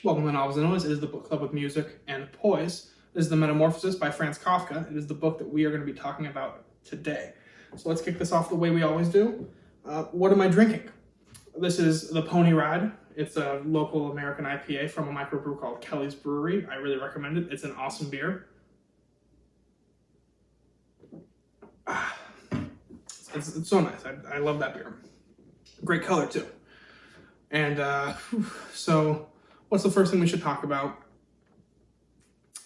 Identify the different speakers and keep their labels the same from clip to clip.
Speaker 1: Welcome to Novels and Noise. It is the book club with music and poise. This is the Metamorphosis by Franz Kafka. It is the book that we are going to be talking about today. So let's kick this off the way we always do. What am I drinking? This is the Pony Ride. It's a local American IPA from a microbrew called Kelly's Brewery. I really recommend it. It's an awesome beer. It's so nice. I love that beer. Great color too. And so what's the first thing we should talk about?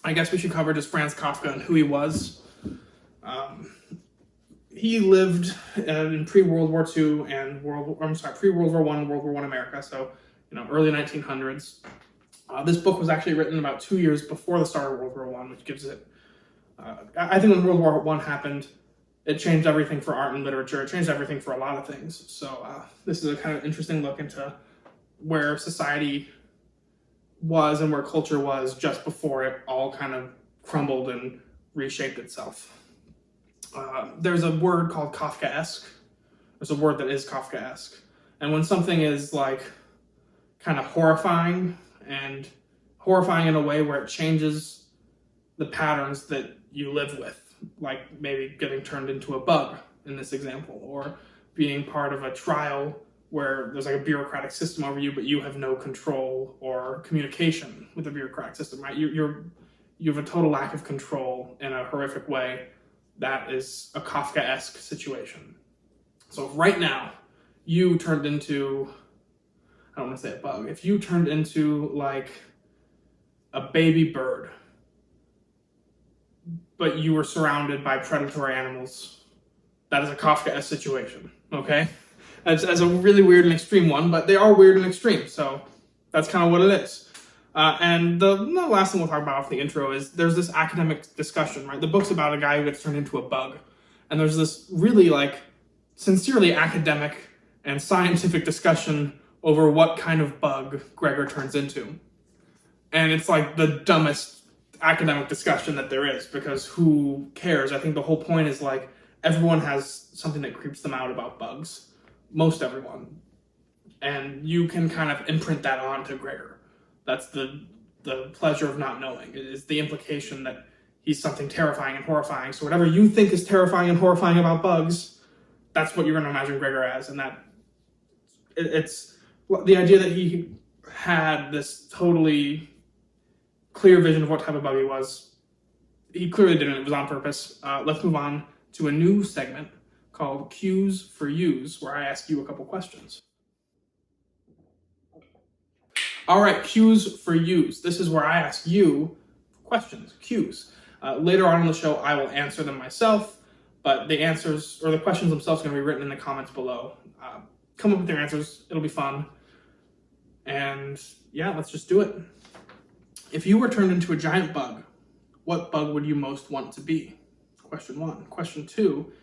Speaker 1: I guess we should cover just Franz Kafka and who he was. He lived in pre-World War II and pre-World War I, World War I America, so early 1900s. This book was actually written about 2 years before the start of World War I, which gives it, I think when World War I happened, it changed everything for art and literature. It changed everything for a lot of things. So this is a kind of interesting look into where society was and where culture was just before it all kind of crumbled and reshaped itself. There's a word called Kafkaesque. There's a word that is Kafkaesque. And when something is like kind of horrifying in a way where it changes the patterns that you live with, like maybe getting turned into a bug in this example, or being part of a trial where there's like a bureaucratic system over you, but you have no control or communication with the bureaucratic system, right? You have a total lack of control in a horrific way. That is a Kafkaesque situation. So if right now you turned into, I don't want to say a bug, if you turned into like a baby bird, but you were surrounded by predatory animals, that is a Kafkaesque situation, okay? As a really weird and extreme one, but they are weird and extreme, so that's kind of what it is. And the last thing we'll talk about off the intro is there's this academic discussion, right? The book's about a guy who gets turned into a bug, and there's this really sincerely academic and scientific discussion over what kind of bug Gregor turns into. And it's like the dumbest academic discussion that there is, because who cares? I think the whole point is everyone has something that creeps them out about bugs. Most everyone. And you can kind of imprint that onto Gregor. That's the pleasure of not knowing. It is the implication that he's something terrifying and horrifying. So whatever you think is terrifying and horrifying about bugs, that's what you're going to imagine Gregor as. And it's the idea that he had this totally clear vision of what type of bug he was. He clearly didn't. It was on purpose. Let's move on to a new segment called Cues for Use, where I ask you a couple questions. All right, Cues for Use. This is where I ask you questions, cues. Later on in the show, I will answer them myself, but the answers, or the questions themselves, are going to be written in the comments below. Come up with your answers. It'll be fun. And yeah, let's just do it. If you were turned into a giant bug, what bug would you most want to be? Question 1. Question 2,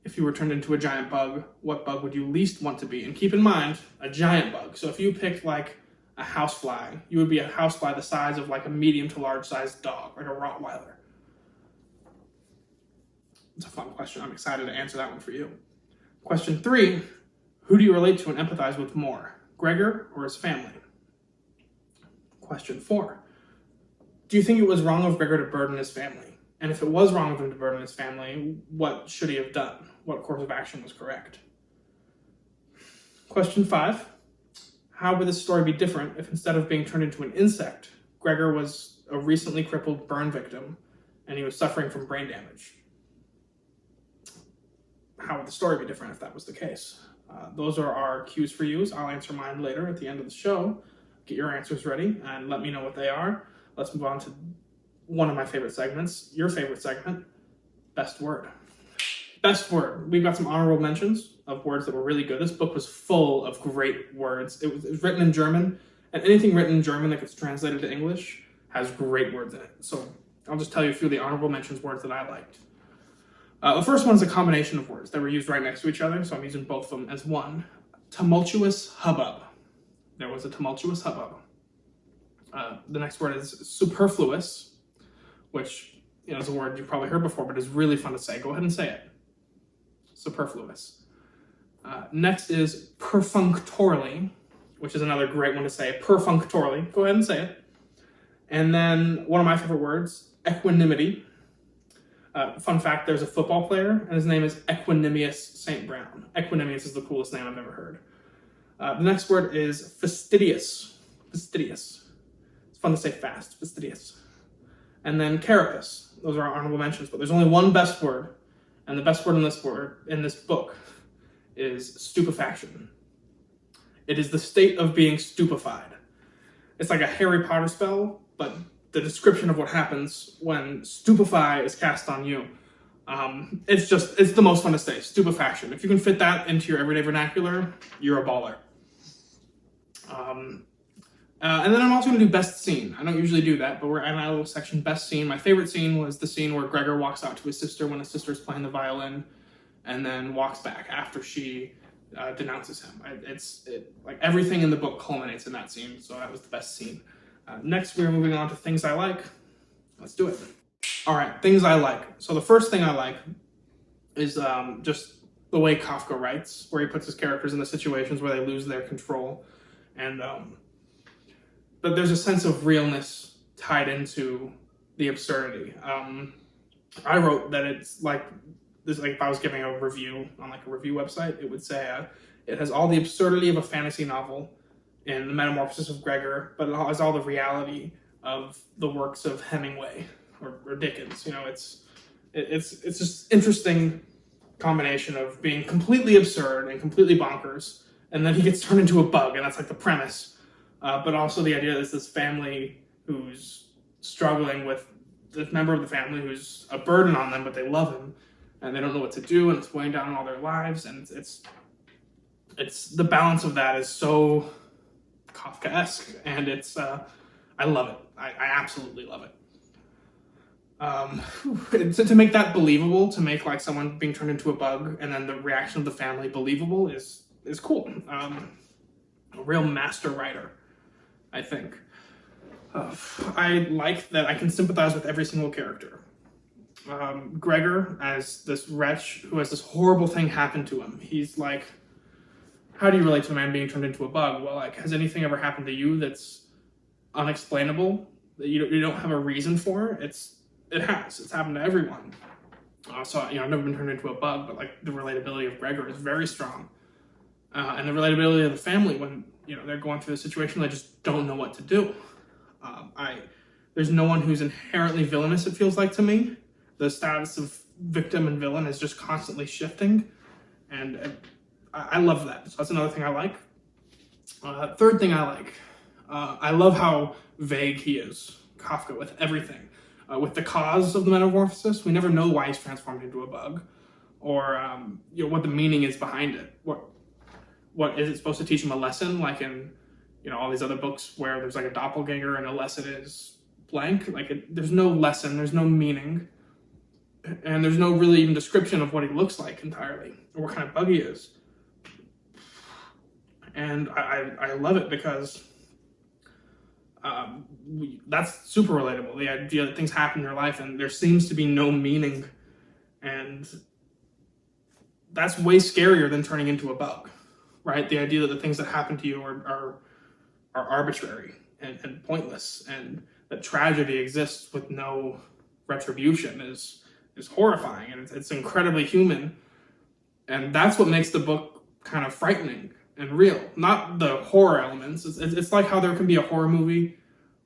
Speaker 1: if you were turned into a giant bug, what bug would you least want to be? And keep in mind, a giant bug. So if you picked a housefly, you would be a housefly the size of a medium to large sized dog, like a Rottweiler. It's a fun question. I'm excited to answer that one for you. Question 3, who do you relate to and empathize with more, Gregor or his family? Question 4, do you think it was wrong of Gregor to burden his family? And if it was wrong of him to burden his family, what should he have done? What course of action was correct? Question 5, how would this story be different if instead of being turned into an insect, Gregor was a recently crippled burn victim and he was suffering from brain damage? How would the story be different if that was the case? Those are our cues for use. I'll answer mine later at the end of the show. Get your answers ready and let me know what they are. Let's move on to one of my favorite segments, your favorite segment, Best Word. Best Word. We've got some honorable mentions of words that were really good. This book was full of great words. It was written in German, and anything written in German that gets translated to English has great words in it. So I'll just tell you a few of the honorable mentions words that I liked. The first one's a combination of words that were used right next to each other, so I'm using both of them as one. Tumultuous hubbub. There was a tumultuous hubbub. The next word is superfluous, which is a word you've probably heard before, but is really fun to say. Go ahead and say it. Superfluous. Next is perfunctorily, which is another great one to say. Perfunctorily. Go ahead and say it. And then one of my favorite words, equanimity. Fun fact, there's a football player, and his name is Equanimous St. Brown. Equanimous is the coolest name I've ever heard. The next word is fastidious. Fastidious. It's fun to say fast, fastidious. And then carapace. Those are our honorable mentions, but there's only one best word, and the best word in this book is stupefaction. It is the state of being stupefied. It's like a Harry Potter spell, but the description of what happens when stupefy is cast on you. It's the most fun to say, stupefaction. If you can fit that into your everyday vernacular, you're a baller. And then I'm also going to do best scene. I don't usually do that, but we're in a little section, best scene. My favorite scene was the scene where Gregor walks out to his sister when his sister's playing the violin, and then walks back after she denounces him. Like everything in the book culminates in that scene, so that was the best scene. Next, we're moving on to things I like. Let's do it. All right, things I like. So the first thing I like is just the way Kafka writes, where he puts his characters in the situations where they lose their control, and but there's a sense of realness tied into the absurdity. I wrote that it's like this. Like if I was giving a review on like a review website, it would say it has all the absurdity of a fantasy novel in the Metamorphosis of Gregor, but it has all the reality of the works of Hemingway or Dickens. You know, it's just interesting combination of being completely absurd and completely bonkers, and then he gets turned into a bug, and that's like the premise. But also the idea is this family who's struggling with this member of the family who's a burden on them, but they love him, and they don't know what to do, and it's weighing down all their lives, and it's the balance of that is so Kafkaesque, and I love it. I absolutely love it. To make that believable, to make like someone being turned into a bug, and then the reaction of the family believable is cool. A real master writer, I think. I like that I can sympathize with every single character. Gregor, as this wretch who has this horrible thing happen to him, he's like, how do you relate to a man being turned into a bug? Well, like, has anything ever happened to you that's unexplainable, that you don't have a reason for? It has. It's happened to everyone. So, I've never been turned into a bug, but like the relatability of Gregor is very strong. And the relatability of the family when, they're going through the situation, they just don't know what to do. There's no one who's inherently villainous, it feels like to me. The status of victim and villain is just constantly shifting. And I love that. So that's another thing I like. Third thing I like. I love how vague he is, Kafka, with everything. With the cause of the metamorphosis, we never know why he's transformed into a bug, or what the meaning is behind it. What is it supposed to teach him a lesson, like in all these other books where there's like a doppelganger and a lesson is blank. There's no lesson, there's no meaning, and there's no really even description of what he looks like entirely, or what kind of bug he is. And I love it because that's super relatable. The idea that things happen in your life and there seems to be no meaning, and that's way scarier than turning into a bug, right? The idea that the things that happen to you are arbitrary and pointless, and that tragedy exists with no retribution is horrifying, and it's incredibly human. And that's what makes the book kind of frightening and real, not the horror elements. It's like how there can be a horror movie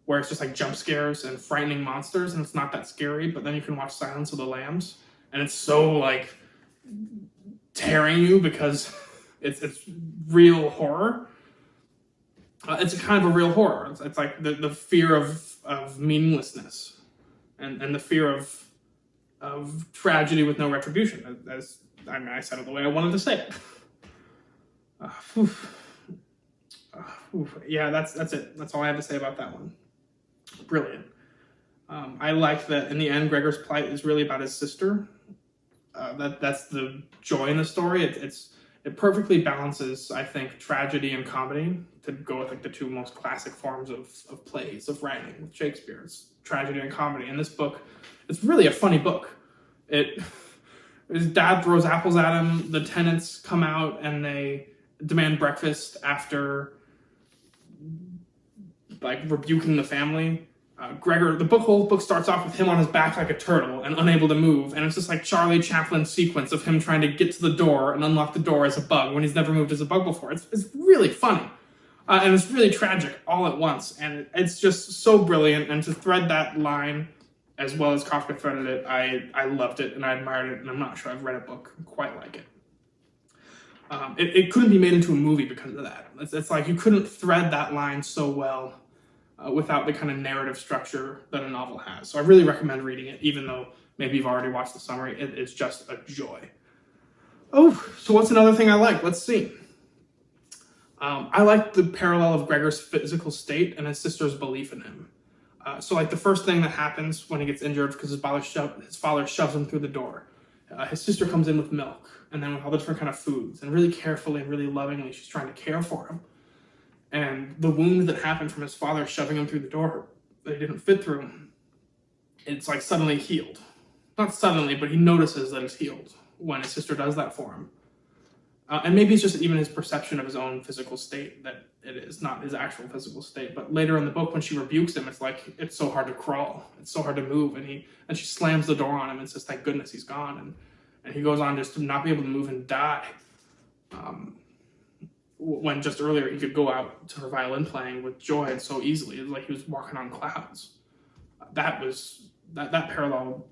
Speaker 1: where it's just like jump scares and frightening monsters, and it's not that scary, but then you can watch Silence of the Lambs, and it's so like tearing you because it's real horror. It's a kind of a real horror. It's like the fear of meaninglessness, and the fear of tragedy with no retribution. I said it the way I wanted to say it. Yeah, that's it. That's all I have to say about that one. Brilliant. I like that in the end, Gregor's plight is really about his sister. That's the joy in the story. It perfectly balances, I think, tragedy and comedy to go with like the two most classic forms of plays, of writing with Shakespeare. It's tragedy and comedy. In this book, it's really a funny book. His dad throws apples at him. The tenants come out and they demand breakfast after like rebuking the family. Gregor, the whole book starts off with him on his back like a turtle and unable to move, and it's just like Charlie Chaplin sequence of him trying to get to the door and unlock the door as a bug when he's never moved as a bug before. It's really funny, and it's really tragic all at once, and it's just so brilliant. And to thread that line as well as Kafka threaded it, I loved it and I admired it, and I'm not sure I've read a book quite like it. It couldn't be made into a movie because of that. It's like you couldn't thread that line so well without the kind of narrative structure that a novel has. So I really recommend reading it, even though maybe you've already watched the summary. It's just a joy. Oh, so what's another thing I like? Let's see. I like the parallel of Gregor's physical state and his sister's belief in him. So like the first thing that happens when he gets injured because his father shoves him through the door. His sister comes in with milk and then with all the different kind of foods, and really carefully and really lovingly she's trying to care for him. And the wound that happened from his father shoving him through the door that he didn't fit through, it's like suddenly healed. Not suddenly, but he notices that it's healed when his sister does that for him. And maybe it's just even his perception of his own physical state that it is not his actual physical state. But later in the book, when she rebukes him, it's like, it's so hard to crawl. It's so hard to move. And she slams the door on him and says, thank goodness he's gone. And he goes on just to not be able to move and die. When just earlier he could go out to her violin playing with joy so easily. It was like he was walking on clouds. That parallel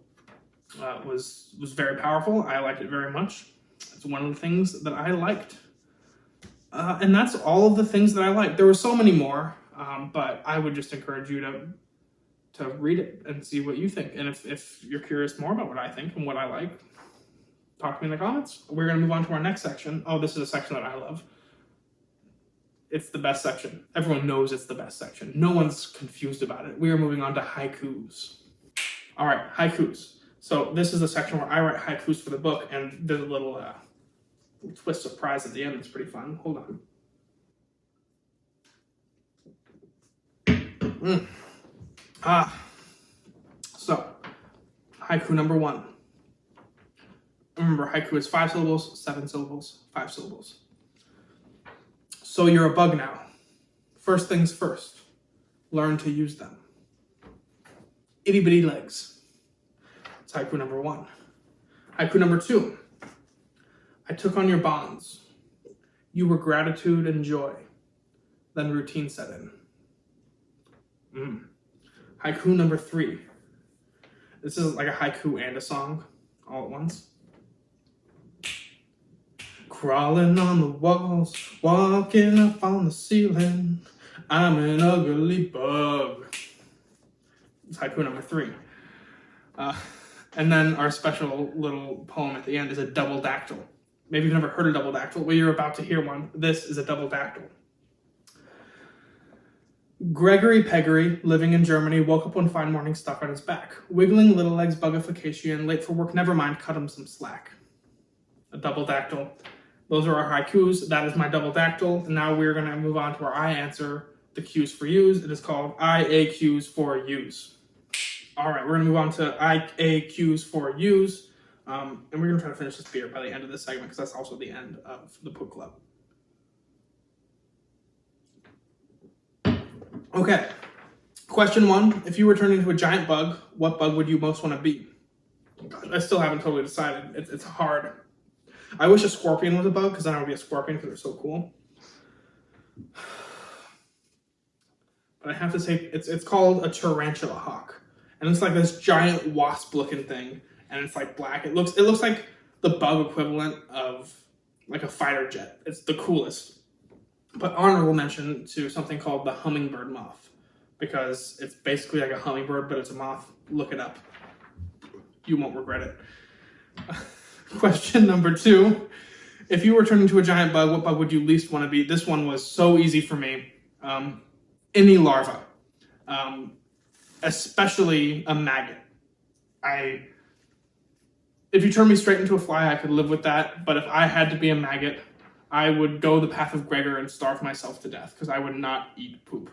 Speaker 1: was very powerful. I liked it very much. It's one of the things that I liked. And that's all of the things that I liked. There were so many more, but I would just encourage you to read it and see what you think. And if you're curious more about what I think and what I like, talk to me in the comments. We're going to move on to our next section. Oh, this is a section that I love. It's the best section. Everyone knows it's the best section. No one's confused about it. We are moving on to haikus. All right, haikus. So this is the section where I write haikus for the book, and there's a little twist surprise at the end. It's pretty fun. Hold on. So, haiku number 1. Remember, haiku is 5 syllables, 7 syllables, 5 syllables. So you're a bug now. First things first, learn to use them. Itty bitty legs. It's haiku number 1. Haiku number 2. I took on your bonds. You were gratitude and joy. Then routine set in. Haiku number 3. This is like a haiku and a song all at once. Crawling on the walls, walking up on the ceiling. I'm an ugly bug. It's haiku number 3. And then our special little poem at the end is a double dactyl. Maybe you've never heard a double dactyl. Well, you're about to hear one. This is a double dactyl. Gregory Peggery, living in Germany, woke up one fine morning stuck on his back. Wiggling little legs, bugification, late for work, never mind, cut him some slack. A double dactyl. Those are our haikus. That is my double dactyl. And now we're going to move on to our I answer the Q's for U's. It is called IAQs for U's. All right, we're going to move on to IAQs for U's. And we're going to try to finish this beer by the end of this segment because that's also the end of the book club. Okay, question 1. If you were turned into a giant bug, what bug would you most want to be? God, I still haven't totally decided. It's hard. I wish a scorpion was a bug because then I would be a scorpion because they're so cool. But I have to say, it's called a tarantula hawk. And it's like this giant wasp-looking thing. And it's like black. It looks like the bug equivalent of like a fighter jet. It's the coolest. But honorable mention to something called the hummingbird moth. Because it's basically like a hummingbird, but it's a moth. Look it up. You won't regret it. Question number 2. If you were turned into a giant bug, what bug would you least want to be? This one was so easy for me. Any larva. Especially a maggot. If you turn me straight into a fly, I could live with that. But if I had to be a maggot, I would go the path of Gregor and starve myself to death because I would not eat poop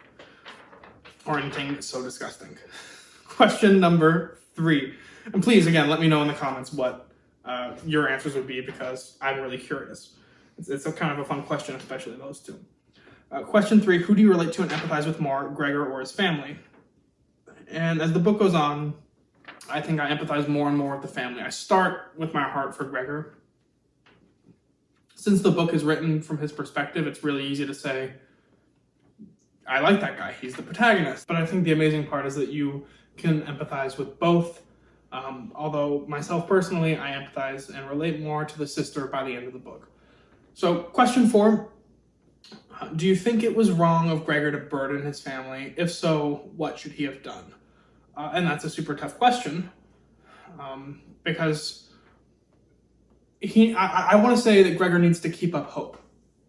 Speaker 1: or anything so disgusting. Question number 3. And please, again, let me know in the comments what your answers would be because I'm really curious. It's a kind of a fun question, especially those two. Question 3, who do you relate to and empathize with more, Gregor or his family? And as the book goes on, I think I empathize more and more with the family. I start with my heart for Gregor. Since the book is written from his perspective, it's really easy to say, I like that guy, he's the protagonist. But I think the amazing part is that you can empathize with both. Although myself personally, I empathize and relate more to the sister by the end of the book. So question 4, do you think it was wrong of Gregor to burden his family? If so, what should he have done? And that's a super tough question, because I want to say that Gregor needs to keep up hope,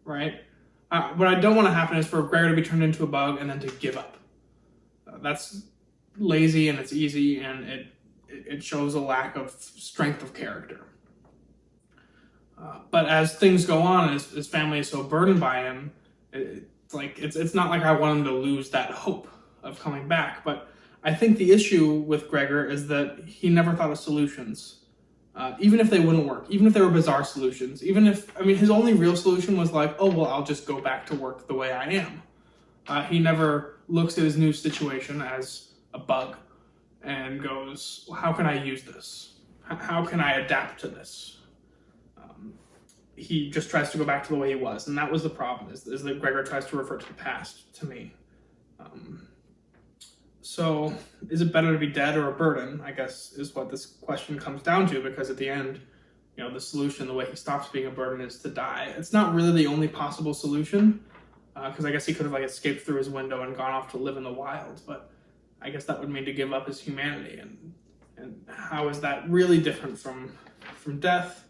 Speaker 1: right? What I don't want to happen is for Gregor to be turned into a bug and then to give up. That's lazy and it's easy, and it shows a lack of strength of character. But as things go on, his family is so burdened by him, it's not like I want him to lose that hope of coming back. But I think the issue with Gregor is that he never thought of solutions, even if they wouldn't work, even if they were bizarre solutions, his only real solution was like, oh, well, I'll just go back to work the way I am. He never looks at his new situation as a bug and goes, well, how can I use this? How can I adapt to this? He just tries to go back to the way he was, and that was the problem, is that Gregor tries to refer to the past, to me. So, is it better to be dead or a burden, I guess, is what this question comes down to, because at the end, the solution, the way he stops being a burden, is to die. It's not really the only possible solution, because I guess he could have escaped through his window and gone off to live in the wild, but I guess that would mean to give up his humanity, and how is that really different from death?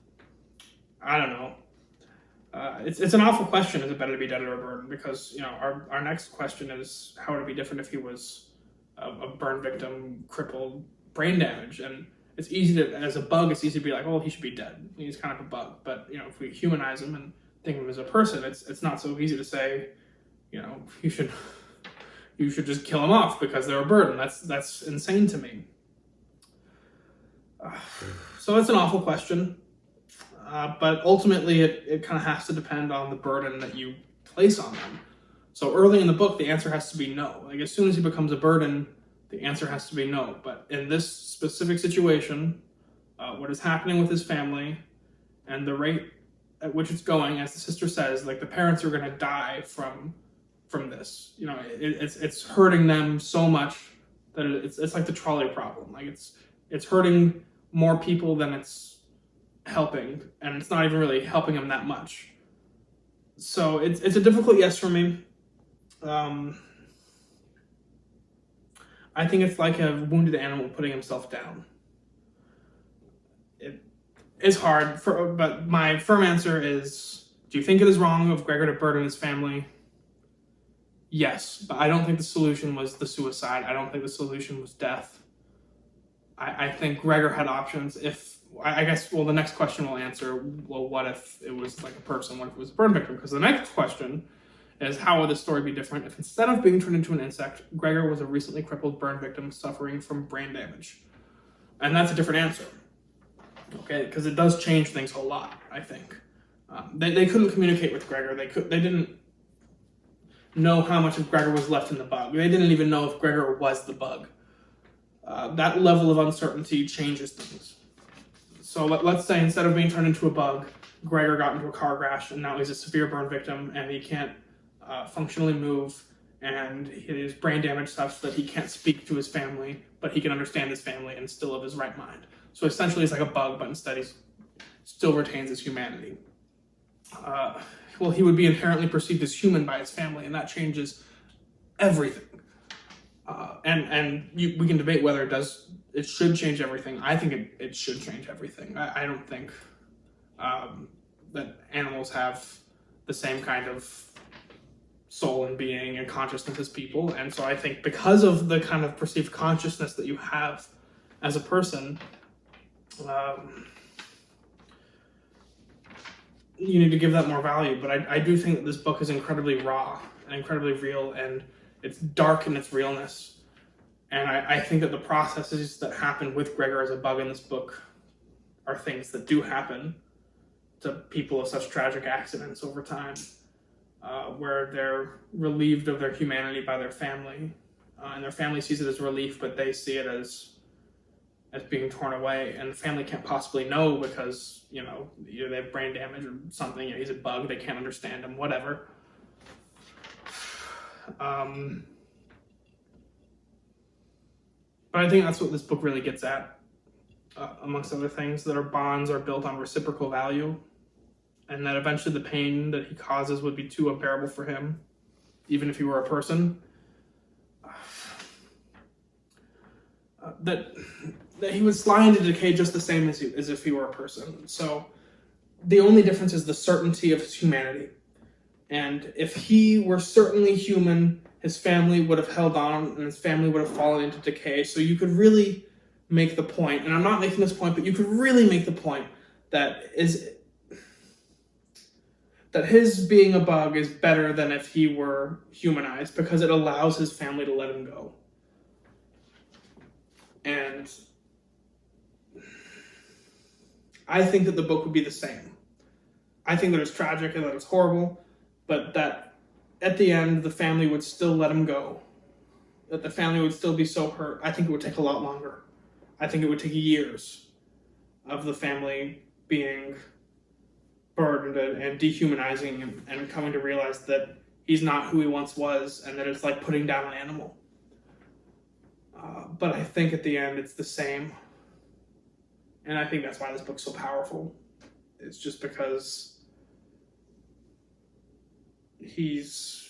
Speaker 1: I don't know. It's an awful question, is it better to be dead or a burden? Because, our next question is, how would it be different if he was a burn victim, crippled, brain damage? And it's easy to, as a bug, it's easy to be like, oh, he should be dead. He's kind of a bug. But, if we humanize him and think of him as a person, it's not so easy to say, you should just kill him off because they're a burden. That's insane to me. So it's an awful question. But ultimately, it kind of has to depend on the burden that you place on them. So early in the book, the answer has to be no. As soon as he becomes a burden, the answer has to be no. But in this specific situation, what is happening with his family and the rate at which it's going, as the sister says, the parents are going to die from this. It's hurting them so much that it's like the trolley problem. It's hurting more people than it's helping, and it's not even really helping him that much. So it's a difficult yes for me. I think it's like a wounded animal putting himself down. It is hard, but my firm answer is, do you think it is wrong of Gregor to burden his family? Yes, but I don't think the solution was the suicide. I don't think the solution was death. I think Gregor had options. The next question will answer, well, what if it was a person? What if it was a burn victim? Because the next question is, how would the story be different if instead of being turned into an insect, Gregor was a recently crippled burn victim suffering from brain damage? And that's a different answer, okay? Because it does change things a lot, I think. They couldn't communicate with Gregor. They didn't know how much of Gregor was left in the bug. They didn't even know if Gregor was the bug. That level of uncertainty changes things. So let's say instead of being turned into a bug, Gregor got into a car crash and now he's a severe burn victim and he can't functionally move, and his brain damage such that he can't speak to his family, but he can understand his family and still of his right mind. So essentially he's like a bug, but instead he still retains his humanity. He would be inherently perceived as human by his family, and that changes everything. We can debate whether it should change everything. I think it should change everything. I don't think that animals have the same kind of soul and being and consciousness as people. And so I think because of the kind of perceived consciousness that you have as a person, you need to give that more value. But I do think that this book is incredibly raw and incredibly real, and it's dark in its realness. And I think that the processes that happen with Gregor as a bug in this book are things that do happen to people of such tragic accidents over time, where they're relieved of their humanity by their family, and their family sees it as relief, but they see it as being torn away, and the family can't possibly know because, you know, either they have brain damage or something, you know, he's a bug, they can't understand him, whatever. But I think that's what this book really gets at, amongst other things, that our bonds are built on reciprocal value, and that eventually the pain that he causes would be too unbearable for him, even if he were a person. That he would slide into decay just the same as if he were a person. So the only difference is the certainty of his humanity. And if he were certainly human, his family would have held on and his family would have fallen into decay. So you could really make the point, and I'm not making this point, but you could really make the point that his being a bug is better than if he were humanized, because it allows his family to let him go. And I think that the book would be the same. I think that it's tragic and that it's horrible, but that at the end, the family would still let him go. That the family would still be so hurt. I think it would take a lot longer. I think it would take years of the family being burdened and dehumanizing and coming to realize that he's not who he once was, and that it's like putting down an animal. But I think at the end, it's the same. And I think that's why this book's so powerful. It's just because he's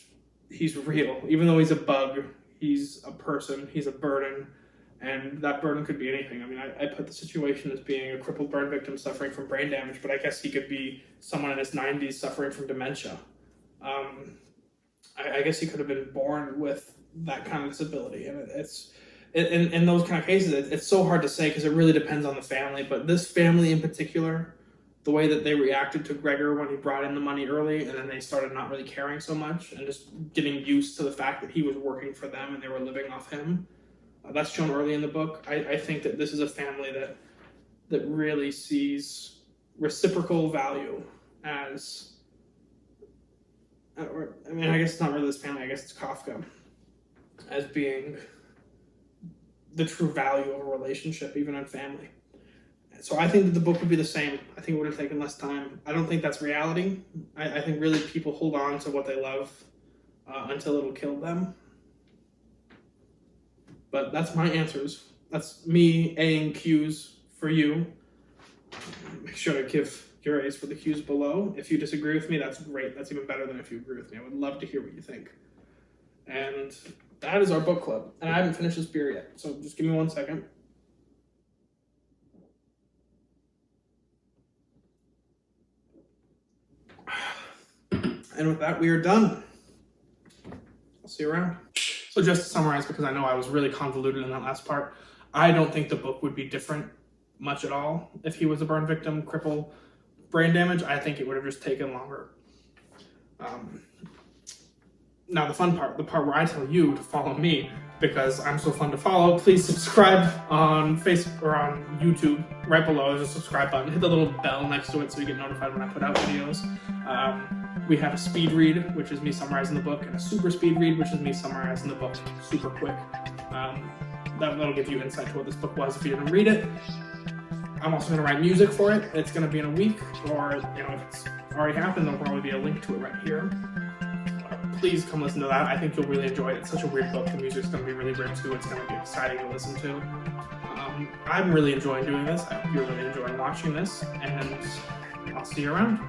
Speaker 1: real. Even though he's a bug, he's a person, he's a burden, and that burden could be anything. I mean, I put the situation as being a crippled burn victim suffering from brain damage, but I guess he could be someone in his 90s suffering from dementia. I guess he could have been born with that kind of disability, and it's in those kind of cases, it's so hard to say because it really depends on the family. But this family in particular, the way that they reacted to Gregor when he brought in the money early, and then they started not really caring so much and just getting used to the fact that he was working for them and they were living off him. That's shown early in the book. I think that this is a family that really sees reciprocal value as, I mean, I guess it's not really this family, I guess it's Kafka, as being the true value of a relationship, even in family. So I think that the book would be the same. I think it would have taken less time. I don't think that's reality. I think really people hold on to what they love until it'll kill them. But that's my answers. That's me Aing Q's for you. Make sure to give your A's for the Q's below. If you disagree with me, that's great. That's even better than if you agree with me. I would love to hear what you think. And that is our book club. And I haven't finished this beer yet, so just give me 1 second. And with that, we are done. I'll see you around. So just to summarize, because I know I was really convoluted in that last part, I don't think the book would be different much at all if he was a burn victim, cripple, brain damage. I think it would have just taken longer. Now the fun part, the part where I tell you to follow me, because I'm so fun to follow, please subscribe on Facebook or on YouTube. Right below there's a subscribe button. Hit the little bell next to it so you get notified when I put out videos. We have a speed read, which is me summarizing the book, and a super speed read, which is me summarizing the book super quick. That'll give you insight to what this book was if you didn't read it. I'm also going to write music for it. It's going to be in a week, or if it's already happened, there'll probably be a link to it right here. Please come listen to that. I think you'll really enjoy it. It's such a weird book. The music's going to be really weird too. It's going to be exciting to listen to. I'm really enjoying doing this. I hope you're really enjoying watching this, and I'll see you around.